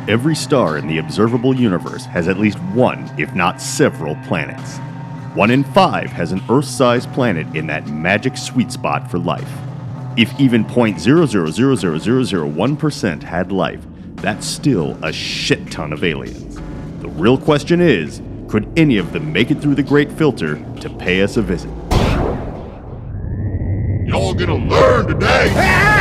Every star in the observable universe has at least one, if not several, planets. 1 in 5 has an Earth-sized planet in that magic sweet spot for life. If even 0.0000001% had life, that's still a shit ton of aliens. The real question is, could any of them make it through the Great Filter to pay us a visit? Y'all gonna learn today!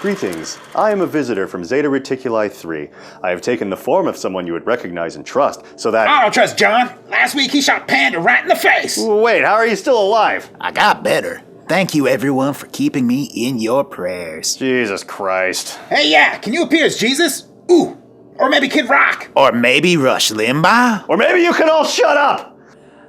Greetings. I am a visitor from Zeta Reticuli 3. I have taken the form of someone you would recognize and trust, so that— I don't trust John. Last week he shot Panda right in the face. Wait, how are you still alive? I got better. Thank you everyone for keeping me in your prayers. Jesus Christ. Hey, yeah, can you appear as Jesus? Ooh, or maybe Kid Rock. Or maybe Rush Limbaugh? Or maybe you can all shut up!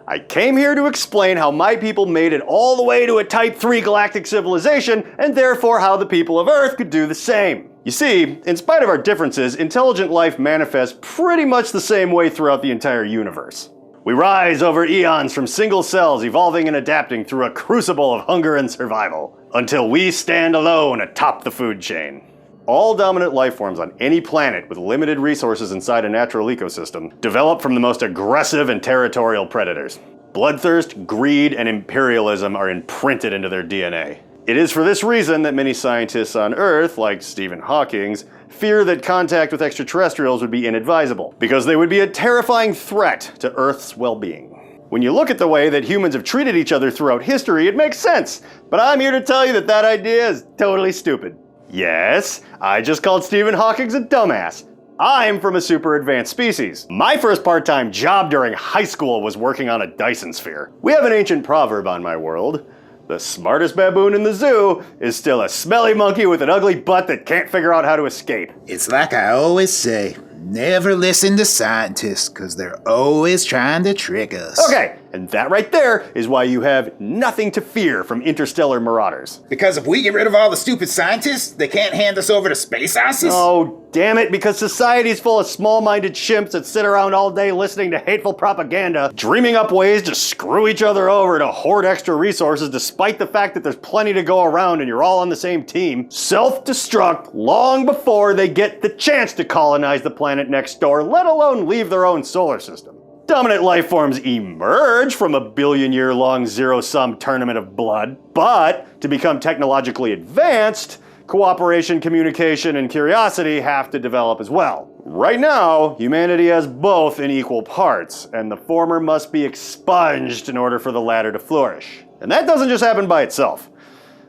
I came here to explain how my people made it all the way to a Type 3 galactic civilization, and therefore how the people of Earth could do the same. You see, in spite of our differences, intelligent life manifests pretty much the same way throughout the entire universe. We rise over eons from single cells evolving and adapting through a crucible of hunger and survival, until we stand alone atop the food chain. All dominant life forms on any planet with limited resources inside a natural ecosystem develop from the most aggressive and territorial predators. Bloodthirst, greed, and imperialism are imprinted into their DNA. It is for this reason that many scientists on Earth, like Stephen Hawking, fear that contact with extraterrestrials would be inadvisable, because they would be a terrifying threat to Earth's well-being. When you look at the way that humans have treated each other throughout history, it makes sense, but I'm here to tell you that that idea is totally stupid. Yes, I just called Stephen Hawking a dumbass. I'm from a super advanced species. My first part-time job during high school was working on a Dyson sphere. We have an ancient proverb on my world. The smartest baboon in the zoo is still a smelly monkey with an ugly butt that can't figure out how to escape. It's like I always say, never listen to scientists, because they're always trying to trick us. Okay, and that right there is why you have nothing to fear from interstellar marauders. Because if we get rid of all the stupid scientists, they can't hand us over to space asses? Oh, damn it, because society's full of small-minded chimps that sit around all day listening to hateful propaganda, dreaming up ways to screw each other over to hoard extra resources despite the fact that there's plenty to go around and you're all on the same team. Self-destruct long before they get the chance to colonize the planet next door, let alone leave their own solar system. Dominant life forms emerge from a billion-year-long zero-sum tournament of blood, but to become technologically advanced, cooperation, communication, and curiosity have to develop as well. Right now, humanity has both in equal parts, and the former must be expunged in order for the latter to flourish. And that doesn't just happen by itself.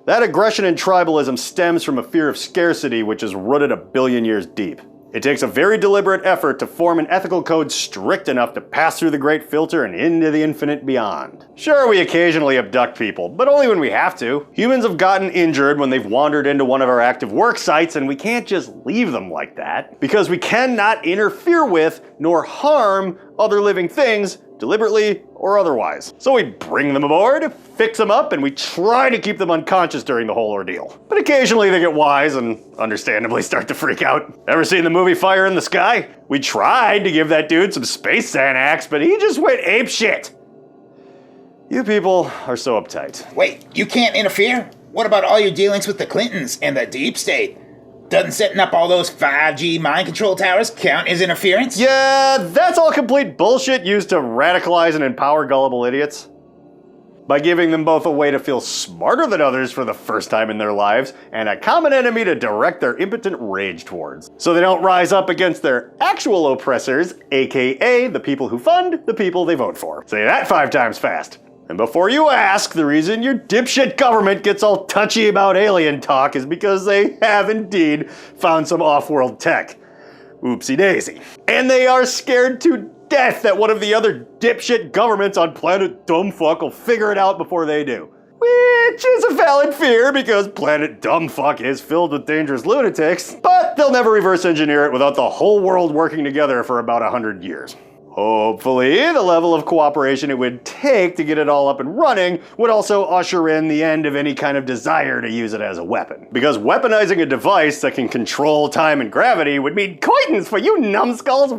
That aggression and tribalism stems from a fear of scarcity which is rooted a billion years deep. It takes a very deliberate effort to form an ethical code strict enough to pass through the Great Filter and into the infinite beyond. Sure, we occasionally abduct people, but only when we have to. Humans have gotten injured when they've wandered into one of our active work sites, and we can't just leave them like that, because we cannot interfere with nor harm other living things, deliberately or otherwise. So we bring them aboard, fix them up, and we try to keep them unconscious during the whole ordeal. But occasionally they get wise and understandably start to freak out. Ever seen the movie Fire in the Sky? We tried to give that dude some space Xanax, but he just went apeshit. You people are so uptight. Wait, you can't interfere? What about all your dealings with the Clintons and the deep state? Doesn't setting up all those 5G mind control towers count as interference? Yeah, that's all complete bullshit used to radicalize and empower gullible idiots. By giving them both a way to feel smarter than others for the first time in their lives, and a common enemy to direct their impotent rage towards. So they don't rise up against their actual oppressors, aka the people who fund the people they vote for. Say that 5 times fast. And before you ask, the reason your dipshit government gets all touchy about alien talk is because they have indeed found some off-world tech. Oopsie daisy. And they are scared to death that one of the other dipshit governments on planet Dumbfuck will figure it out before they do. Which is a valid fear because planet Dumbfuck is filled with dangerous lunatics, but they'll never reverse engineer it without the whole world working together for about 100 years. Hopefully, the level of cooperation it would take to get it all up and running would also usher in the end of any kind of desire to use it as a weapon. Because weaponizing a device that can control time and gravity would mean coitance for you numbskulls.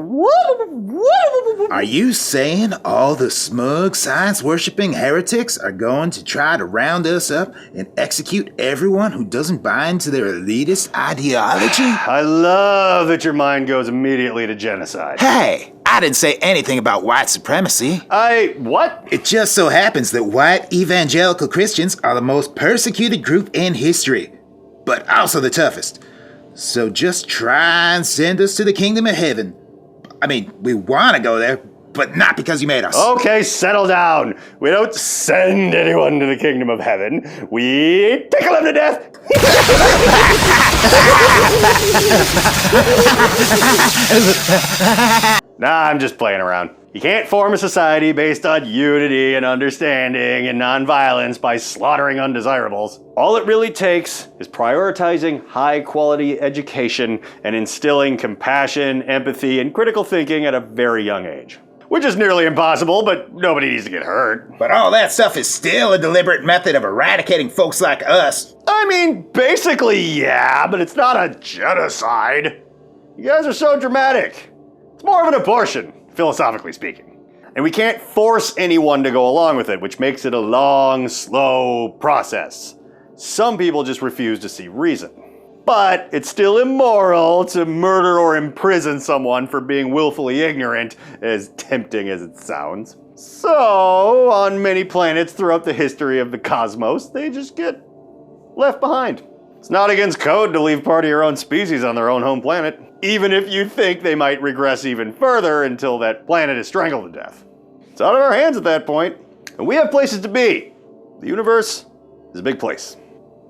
Are you saying all the smug, science-worshipping heretics are going to try to round us up and execute everyone who doesn't buy into their elitist ideology? I love that your mind goes immediately to genocide. Hey, I didn't say anything about white supremacy. What? It just so happens that white evangelical Christians are the most persecuted group in history, but also the toughest. So just try and send us to the kingdom of heaven. I mean, we want to go there, but not because you made us. Okay, settle down. We don't send anyone to the kingdom of heaven. We tickle him to death. Nah, I'm just playing around. You can't form a society based on unity and understanding and nonviolence by slaughtering undesirables. All it really takes is prioritizing high-quality education and instilling compassion, empathy, and critical thinking at a very young age. Which is nearly impossible, but nobody needs to get hurt. But all that stuff is still a deliberate method of eradicating folks like us. I mean, basically, yeah, but it's not a genocide. You guys are so dramatic. It's more of an abortion, philosophically speaking. And we can't force anyone to go along with it, which makes it a long, slow process. Some people just refuse to see reason. But it's still immoral to murder or imprison someone for being willfully ignorant, as tempting as it sounds. So, on many planets throughout the history of the cosmos, they just get left behind. It's not against code to leave part of your own species on their own home planet, even if you think they might regress even further until that planet is strangled to death. It's out of our hands at that point, and we have places to be. The universe is a big place.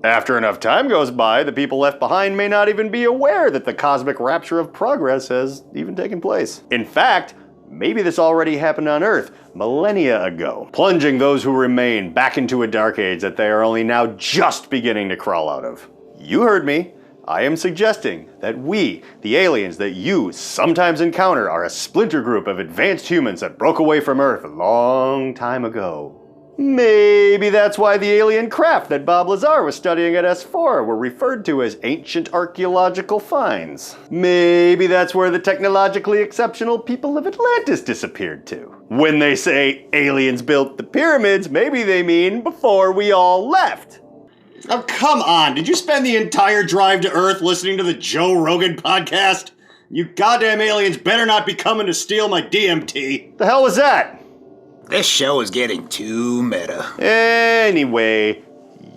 After enough time goes by, the people left behind may not even be aware that the cosmic rapture of progress has even taken place. In fact, maybe this already happened on Earth millennia ago, plunging those who remain back into a dark age that they are only now just beginning to crawl out of. You heard me. I am suggesting that we, the aliens that you sometimes encounter, are a splinter group of advanced humans that broke away from Earth a long time ago. Maybe that's why the alien craft that Bob Lazar was studying at S4 were referred to as ancient archeological finds. Maybe that's where the technologically exceptional people of Atlantis disappeared to. When they say aliens built the pyramids, maybe they mean before we all left. Oh, come on. Did you spend the entire drive to Earth listening to the Joe Rogan podcast? You goddamn aliens better not be coming to steal my DMT. The hell was that? This show is getting too meta. Anyway,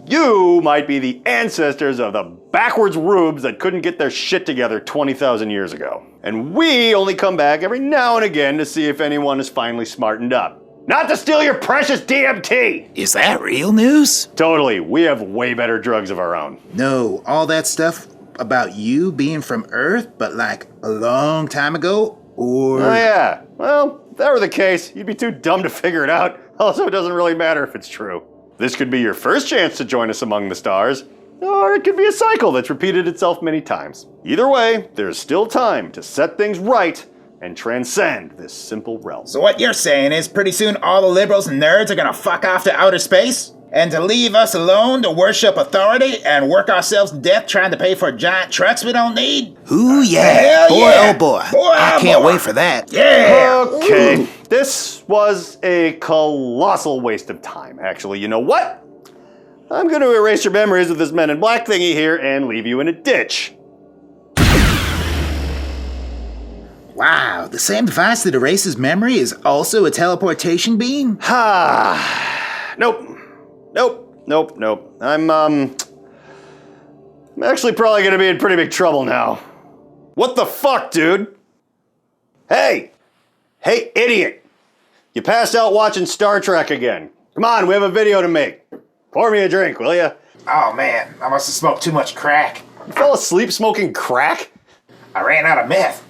you might be the ancestors of the backwards rubes that couldn't get their shit together 20,000 years ago. And we only come back every now and again to see if anyone is finally smartened up. Not to steal your precious DMT! Is that real news? Totally. We have way better drugs of our own. No, all that stuff about you being from Earth, but like a long time ago, or... Oh yeah. Well, if that were the case, you'd be too dumb to figure it out. Also, it doesn't really matter if it's true. This could be your first chance to join us among the stars, or it could be a cycle that's repeated itself many times. Either way, there's still time to set things right and transcend this simple realm. So what you're saying is pretty soon all the liberals and nerds are gonna fuck off to outer space? And to leave us alone to worship authority and work ourselves to death trying to pay for giant trucks we don't need? Ooh, yeah. Hell Boy, yeah. oh boy. Boy, I oh can't boy. wait for that. Yeah! Okay, Ooh. this was a colossal waste of time, actually. You know what? I'm going to erase your memories of this Men in Black thingy here and leave you in a ditch. Wow, the same device that erases memory is also a teleportation beam? Nope. I'm actually probably gonna be in pretty big trouble now. What the fuck, dude? Hey, idiot. You passed out watching Star Trek again. Come on, we have a video to make. Pour me a drink, will ya? Oh man, I must have smoked too much crack. You fell asleep smoking crack? I ran out of meth.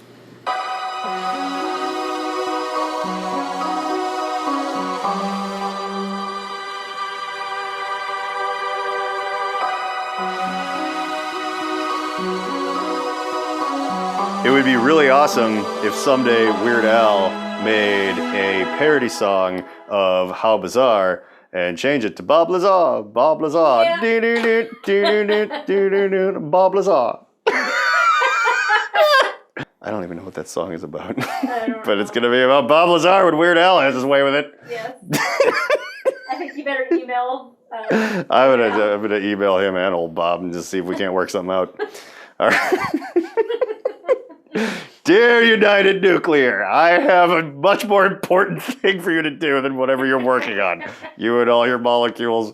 It would be really awesome if someday Weird Al made a parody song of How Bizarre and change it to Bob Lazar, Bob Lazar, Bob Lazar. I don't even know what that song is about, but it's going to be about Bob Lazar when Weird Al has his way with it. Yes. I think you better email. I'm gonna email him and old Bob and just see if we can't work something out. All right. Dear United Nuclear, I have a much more important thing for you to do than whatever you're working on. You and all your molecules.